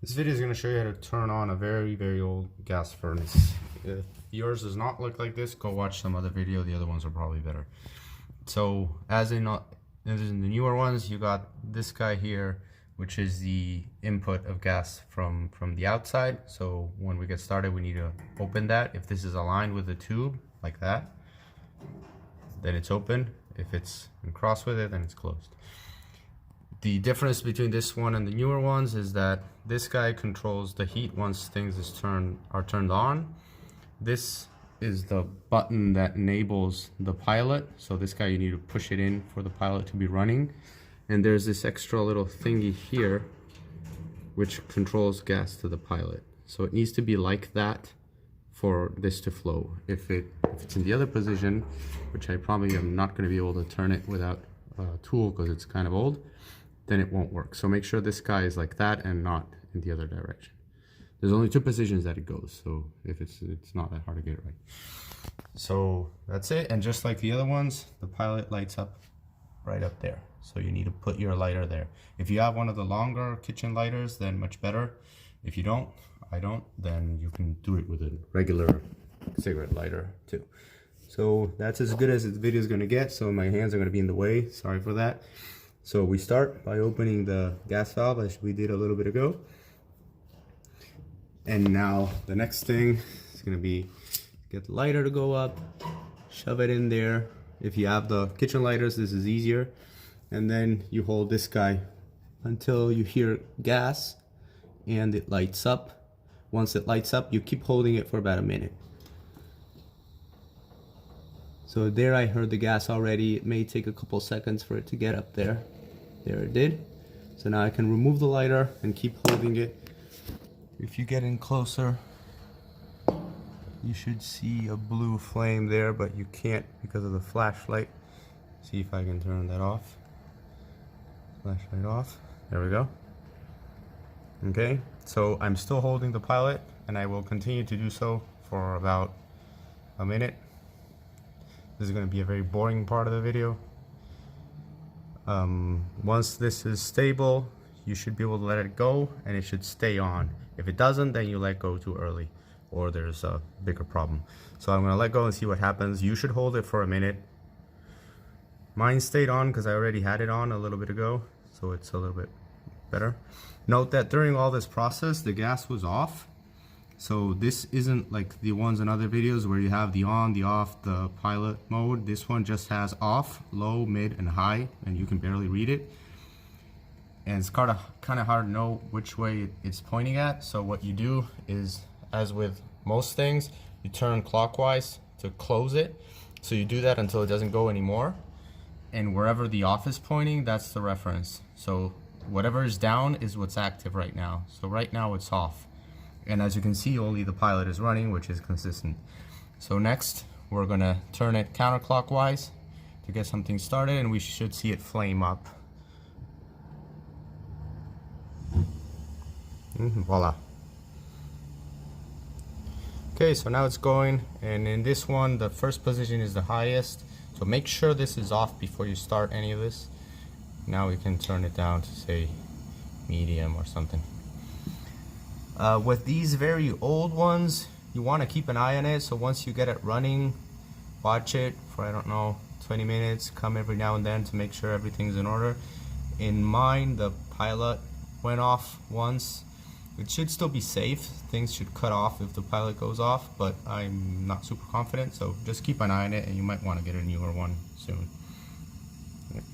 This video is going to show you how to turn on a very old gas furnace. If yours does not look like this, go watch some other video. The other ones are probably better. So as in the newer ones, you got this guy here, which is the input of gas from the outside. So when we get started, we need to open that. If this is aligned with the tube like that, then it's open. If it's in cross with it, then it's closed. The difference between this one and the newer ones is that this guy controls the heat once things are turned on. This is the button that enables the pilot. So this guy, you need to push it in for the pilot to be running. And there's this extra little thingy here which controls gas to the pilot. So it needs to be like that for this to flow. If it's in the other position, which I probably am not going to be able to turn it without a tool because it's kind of old, then it won't work. So make sure this guy is like that and not in the other direction. There's only two positions that it goes, so if it's not that hard to get it right. So that's it, and just like the other ones, the pilot lights up right up there. So you need to put your lighter there. If you have one of the longer kitchen lighters, then much better. If you don't, then you can do it with a regular cigarette lighter too. So that's as good as this video is going to get, so my hands are going to be in the way, sorry for that. So we start by opening the gas valve as we did a little bit ago. And now the next thing is going to be get the lighter to go up, shove it in there. If you have the kitchen lighters, this is easier. And then you hold this guy until you hear gas and it lights up. Once it lights up, you keep holding it for about a minute. So there I heard the gas already. It may take a couple seconds for it to get up there. There it did. So now I can remove the lighter and keep holding it. If you get in closer, you should see a blue flame there, but you can't because of the flashlight. See if I can turn that off. Flashlight off. There we go. Okay, so I'm still holding the pilot and I will continue to do so for about a minute. This is going to be a very boring part of the video. Once this is stable, you should be able to let it go and it should stay on. If it doesn't, then you let go too early or there's a bigger problem. So I'm going to let go and see what happens. You should hold it for a minute. Mine stayed on because I already had it on a little bit ago, so it's a little bit better. Note that during all this process, the gas was off. So this isn't like the ones in other videos where you have the on, the off, the pilot mode. This one just has off, low, mid, and high, and you can barely read it. And it's kind of hard to know which way it's pointing at. So what you do is, as with most things, you turn clockwise to close it. So you do that until it doesn't go anymore. And wherever the off is pointing, that's the reference. So whatever is down is what's active right now. So right now it's off. And as you can see, only the pilot is running, which is consistent. So next, we're gonna turn it counterclockwise to get something started, and we should see it flame up. Voila. Okay, so now it's going, and in this one, the first position is the highest. So make sure this is off before you start any of this. Now we can turn it down to say medium or something. With these very old ones, you want to keep an eye on it. So once you get it running, watch it for, I don't know, 20 minutes. Come every now and then to make sure everything's in order. In mine, the pilot went off once. It should still be safe. Things should cut off if the pilot goes off, but I'm not super confident. So just keep an eye on it, and you might want to get a newer one soon.